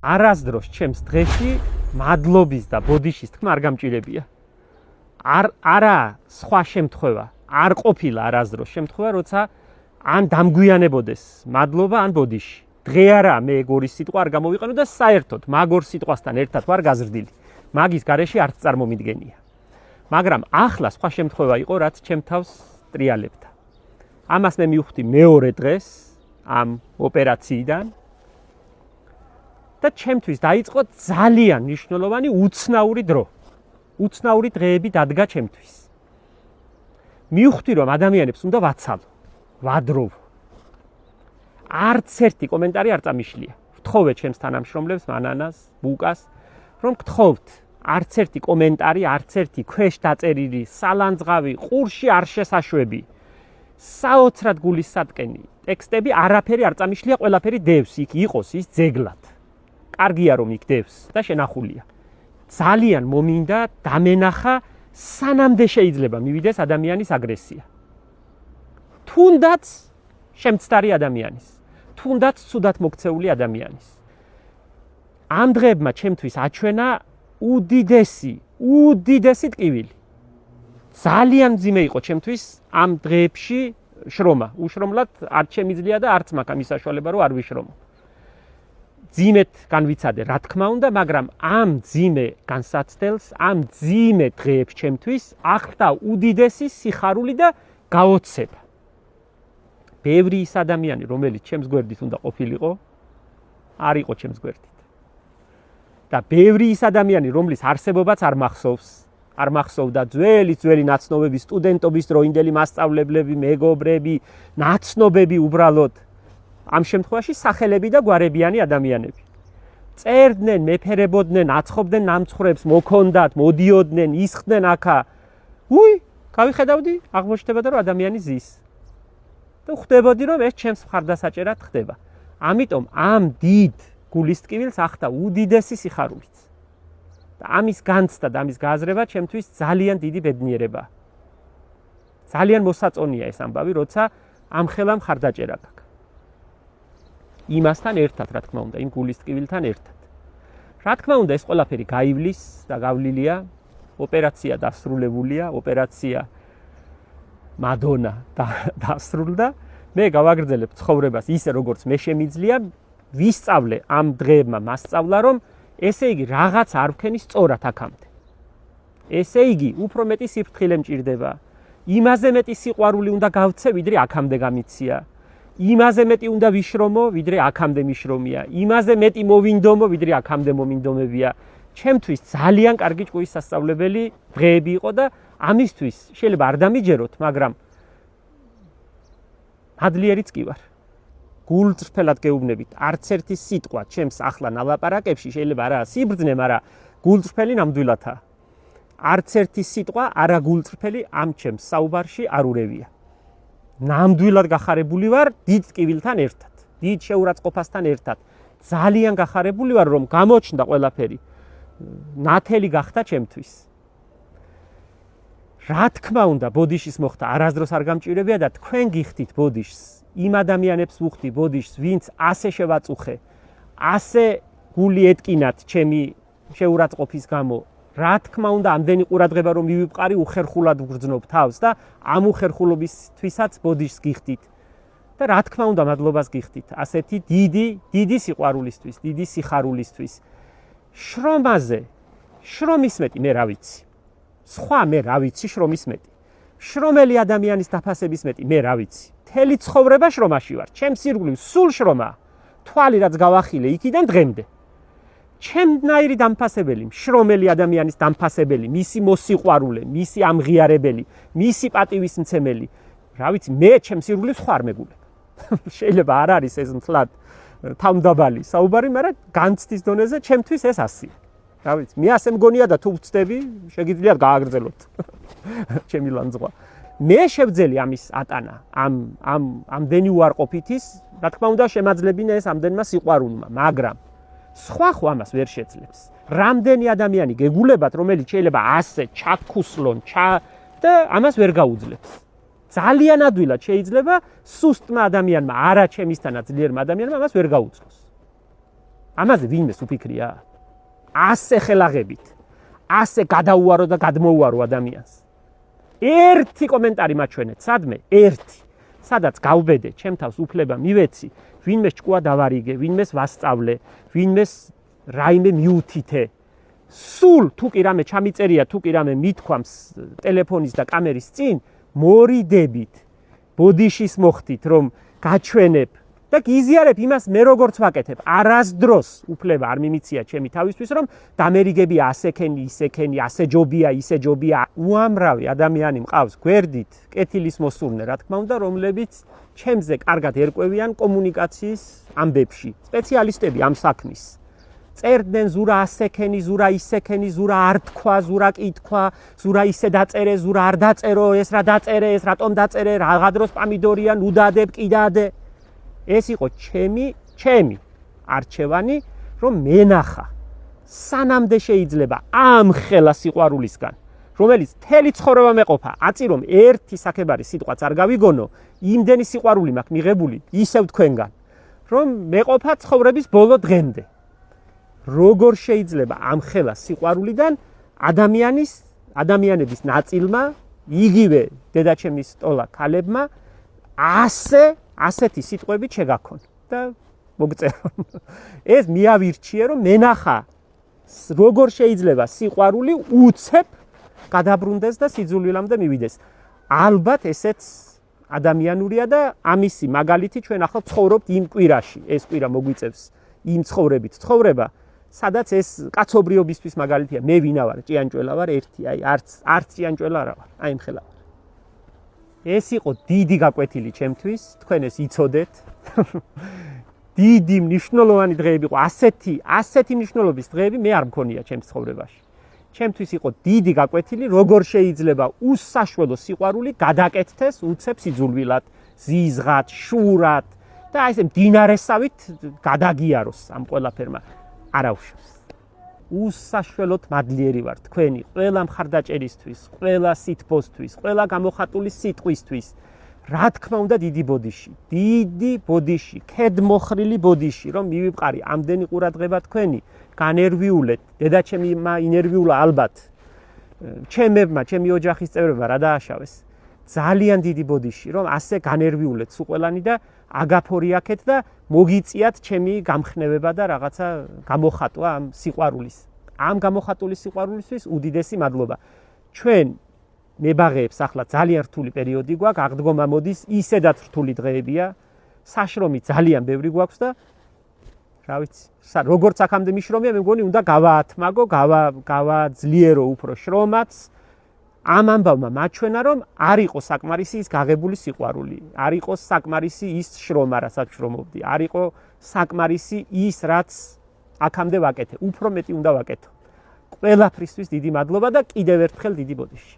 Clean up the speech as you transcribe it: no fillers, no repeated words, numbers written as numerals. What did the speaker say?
არასდროს ჩემს დღეში მადლობის და ბოდიშის თქმა არ გამჭირებია. არა სხვა შემთხვევა, არ ყოფილა არასდროს შემთხვევა, როცა ან დამგვიანებოდეს მადლობა, ან ბოდიში. დღე არა მე ეგ ორი სიტყვა არ გამოვიყენო და საერთოდ მაგ ორ სიტყვასთან ერთად ვარ გაზრდილი. მაგის გარეშე არც წარმომიდგენია. მაგრამ ახლა სხვა შემთხვევა იყო, რაც ჩემ თავს ტრიალებდა. ამას მე მივხვდი მეორე დღეს ამ ოპერაციიდან და ჩემთვის დაიწყო ძალიან მნიშვნელოვანი უცნაური დრო. უცნაური დღეები დადგა ჩემთვის. მივხვდი რომ ადამიანებს უნდა ვაცალო, ვადროვო. არც ერთი კომენტარი არ წამიშლია. ვთხოვე ჩემს თანამშრომლებს, მანანას, ბუკას, რომ გთხოვთ, არც ერთი კომენტარი, არც ერთი ქვეშ დაწერილი, სალანძღავი, ყურში არ შესაშვები. საოცრად გულისსადკენი ტექსტები არაფერი არ წამიშლია, ყველაფერი დევს, იქ იყოს ის ძეგლად. კარგია რომ იქ დევს და შენახულია. ძალიან მომინდა დამენახა სანამდე შეიძლება მივიდეს ადამიანის აგრესია. თუნდაც შემცდარი ადამიანის, თუნდაც ცუდად მოქცეული ადამიანის. ამ დღეებმა ჩემთვის აჩვენა უდიდესი ტკივილი. ძალიან მძიმე იყო ჩემთვის ამ დღეებში შრომა. უშრომლად არ შემიძლია და არც მაქვს ამის საშუალება რომ არ ვიშრომო. ძიმეთ განვიცადე რა თქმა უნდა, მაგრამ ამ ძიმე განსაცდელს, ამ ძიმე დღეებს ჩემთვის ახლდა უდიდესი სიხარული და გაოცება. ბევრი ის ადამიანი, რომელიც ჩემს გვერდით უნდა ყოფილიყო, არ იყო ჩემს გვერდით. და ბევრი ის ადამიანი, რომლის არსებობაც არ მახსოვს, არ მახსოვდა ძველი ნაცნობები, სტუდენტობის დროინდელი მასწავლებლები, მეგობრები, ნაცნობები უბრალოდ. ამ შემთხვევაში სახელები და გვარებიანი ადამიანები. წერდნენ, მეფერებოდნენ, აცხობდნენ ნამცხრებს, მოქონდათ, მოდიოდნენ, ისხდნენ აქა. გავიხედავდი, აღმოჩნდებოდა რომ ადამიანი ზის. და ხვდებოდი რომ ეს ჩემს მხარდასაჭერად ხდება. ამიტომ ამ დიდ გულის ტკივილს ახდა უდიდესი სიხარულით. და ამის განცდა და ამის გააზრება ჩემთვის ძალიან დიდი ბედნიერებაა. ძალიან მოსაწონია ეს ამბავი, როცა ამ ხელა მხარდაჭერა გაქვს. იმასთან ერთად, რა თქმა უნდა, იმ გულის ტკივილთან ერთად. რა თქმა უნდა, ეს ყველაფერი გაივლის და გავლილია, ოპერაცია დასრულებულია, ოპერაცია მადონა დასრულდა. მე გავაგრძელებ ცხოვრებას ისე, როგორც მე შემიძლია, ვისწავლე ამ დღეებმა მასწავლა, რომ ესე იგი რაღაც არ ვქენი სწორად აქამდე. ესე იგი, უფრო მეტი სიფრთხილე მჭირდება. იმაზე მეტი სიყვარული უნდა გავცე, ვიდრე აქამდე გამიცია. იმაზე მეტი უნდა ვიშრომო, ვიდრე აქამდე მიშრომია. იმაზე მეტი მოვინდომო, ვიდრე აქამდე მომინდომებია. ჩემთვის ძალიან კარგი ჭკუის სასწავლებელი დღეები იყო და ამისთვის შეიძლება არ დამიჯეროთ, მაგრამ მადლიერიც კი ვარ. გულწრფელად გეუბნებით, არც ერთი სიტყვა ჩემს ახლა ნალაპარაკებში შეიძლება არა სიბრძნე, მაგრამ გულწრფელი ნამდვილადაა. არც ერთი სიტყვა არა გულწრფელი ამ ჩემს საუბარში არ ურევია. ნამდვილად გახარებული ვარ დიდ ტკივილთან ერთად, დიდ შეურაცხყოფასთან ერთად. ძალიან გახარებული ვარ, რომ გამოჩნდა ყველაფერი. ნათელი გახდა ჩემთვის. რა თქმა უნდა, ბოდიშის მოხდა არასდროს არ გამჭირებია და თქვენ გიხდით ბოდიშს. იმ ადამიანებს ვუხდი ბოდიშს, ვინც ასე შევაწუხე, ასე გული ეტკინათ ჩემი შეურაცხყოფის გამო. რა თქმა უნდა, ამდენი ყურადღება რომ მივიყვყარი, უხერხულად ვგრძნობ თავს და ამ უხერხულობისთვისაც ბოდიშს გიხდით. და რა თქმა უნდა, მადლობას გიხდით. ასეთი დიდი სიყვარულისთვის, დიდი სიხარულისთვის. შრომაზე, შრომის მეტი მე რა ვიცი. სხვა მე რა ვიცი შრომის მეტი. შრომელი ადამიანის დაფასების მეტი მე რა ვიცი. მთელი ცხოვრება შრომაში ვარ. ჩემს ირგვლივ სულ შრომა. თვალი რაც გავახილე იქიდან დღემდე. ჩემნაირი დამფასებელი, შრომელი ადამიანის დამფასებელი, მისი მოსიყვარულე, მისი ამღიარებელი, მისი პატივისმცემელი. რა ვიცი, მე ჩემს ირგვლივ სხვა არ მეგულებ. შეიძლება არ არის ეს მთლად თავმდაბალი საუბარი, მაგრამ განცდის დონეზე ჩემთვის ეს ასია. რა ვიცი, მე ასე მგონია და თუ ვწდები, შეგიძლიათ გააგრძელოთ. ჩემი ლანძღვა. მე შევძელი ამის ატანა, ამდენი უარყოფითის, რა თქმა უნდა, შემაძლებინა ეს ამდენმა სიყვარულმა, მაგრამ სხვა ამას ვერ შეძლებს. რამდენი ადამიანი გეგულებათ, რომელიც შეიძლება ასე ჩაქუსლონ, და ამას ვერ გაუძლებს. ძალიან ადვილად შეიძლება სუსტმა ადამიანმა, არა ჩემისთანაც ძლიერმა ადამიანმა ამას ვერ გაუძლოს. ამაზე ვინმეს უფიქრია? ასე ხელაღებით, ასე გადაუარო და გადმოუარო ადამიანს. ერთი კომენტარი მაჩვენეთ, სადმე? ერთი. სადაც გავბედე, ჩემ თავს უფლება მივეცი, ვინმეს ჭკუა დავარიგე, ვინმეს ვასწავლე, ვინმეს რაიმე მიუთითე. სულ თუ კი რამე ჩამიწერია, თუ კი რამე მithქვამს ტელეფონის და კამერის წინ, მორიდებით, ბოდიშის მოხდით, რომ გაჩვენებ და გიზიარებ იმას მე როგორც ვაკეთებ. არასდროს უფლება არ მიმიცია ჩემი თავისთვის, რომ დამერიგები ასექენი, ისექენი, ასე ჯობია, ისე ჯობია. უამრავი ადამიანი მყავს გვერდით, კეთილის მოსურნე, რა თქმა უნდა, რომლებიც ჩემზე კარგად ერკვევიან კომუნიკაციის ამბებში. სპეციალისტები ამ საქმის. წერდნენ ზურა ასექენი, ზურა ისექენი, ზურა არ თქვა, ზურა კი თქვა, ზურა ისე დაწერე, ზურა არ დაწერო, ეს რა დაწერე, ეს რატომ დაწერე, რაღა დროს პამიდორია, ნუ დადებ, კი დადე. ეს იყო ჩემი არჩევანი, რომ მენახა სანამდე შეიძლება ამ ხელა სიყვარულისგან, რომელიც მთელი ცხოვრება მეყოფა, აწირომ ერთი საქებარი სიტყვაც არ გავიგონო, იმდენი სიყვარული მაქვს მიღებული ისევ თქვენგან, რომ მეყოფა ცხოვრების ბოლო დღემდე. როგორ შეიძლება ამ ხელა სიყვარულიდან ადამიანების ნაწილმა, იგივე დედაჩემის ტოლა ქალებმა ასეთი სიტყვებით შეგაქონ და მოგწერონ. ეს მიავირჩიე, რომ მენახა როგორ შეიძლება სიყვარული უცებ გადაბრუნდეს და სიძულვილამდე მივიდეს. ალბათ ესეც ადამიანურია და ამისი მაგალითი ჩვენ ახლა ცხოვრობთ იმ კვირაში. ეს კვირა მოგვიწევს იმ ცხოვრებით ცხოვრება, სადაც ეს კაცობრიობისთვის მაგალითია. მე ვინა ვარ, ჭიანჭველა ვარ ერთი, აი არც ჭიანჭველა არა ვარ, აი მხელა. ეს იყო დიდი გაკვეთილი ჩემთვის, თქვენ ეს იცოდეთ. დიდი მნიშვნელოვანი დღეები იყო, ასეთი მნიშვნელობის დღეები მე არ მქონია ჩემს ცხოვრებაში. ჩემთვის იყო დიდი გაკვეთილი, როგორ შეიძლება უსაშველო სიყვარული გადაკეთდეს უცებ სიძულვილად, ზიზღად, შურად და აი ესე მდინარესავით გადაგიაროს ამ ყველაფერმა. არაუშავს. უსაშველოდ მადლიერი ვარ თქვენი ყველა მხარდაჭერისთვის, ყველა სითბოსთვის, ყველა გამოხატული სიტყვისთვის. რა თქმა უნდა დიდი ბოდიში, ქედმოხრილი ბოდიში, რომ მივიყარი ამდენი ყურადღება თქვენი, განერვიულეთ, დედაჩემი ინერვიულა ალბათ. ჩემებმა, ჩემი ოჯახის წევრებმა რა დააშავეს. ძალიან დიდი ბოდიში, რომ ასე განერვიულეთ სულ ყველანი და აგაფორიაქეთ და მოგიწიათ ჩემი გამხნევება და რაღაცა გამოხატვა ამ სიყვარულის. ამ გამოხატული სიყვარულისთვის უდიდესი მადლობა. ჩვენ მებაღეებს ახლა ძალიან რთული პერიოდი გვაქვს, აღდგომა მოდის, ისედაც რთული დღეებია, საშრომი ძალიან ბევრი გვაქვს და რა ვიცი, როგორც აქამდე მიშრომია, მე მგონი უნდა გავაათმაგო, გავაძლიერო უფრო შრომაც. ამ ამბავმა მაჩვენა, რომ არ იყო საკმარისი ის გაღებული სიყვარული, არ იყო საკმარისი ის შრომა, რასაც შრომობდი, არ იყო საკმარისი ის, რაც აქამდე ვაკეთე, უფრო მეტი უნდა ვაკეთო. ყველაფრისთვის დიდი მადლობა და კიდევ ერთხელ დიდი ბოდიში.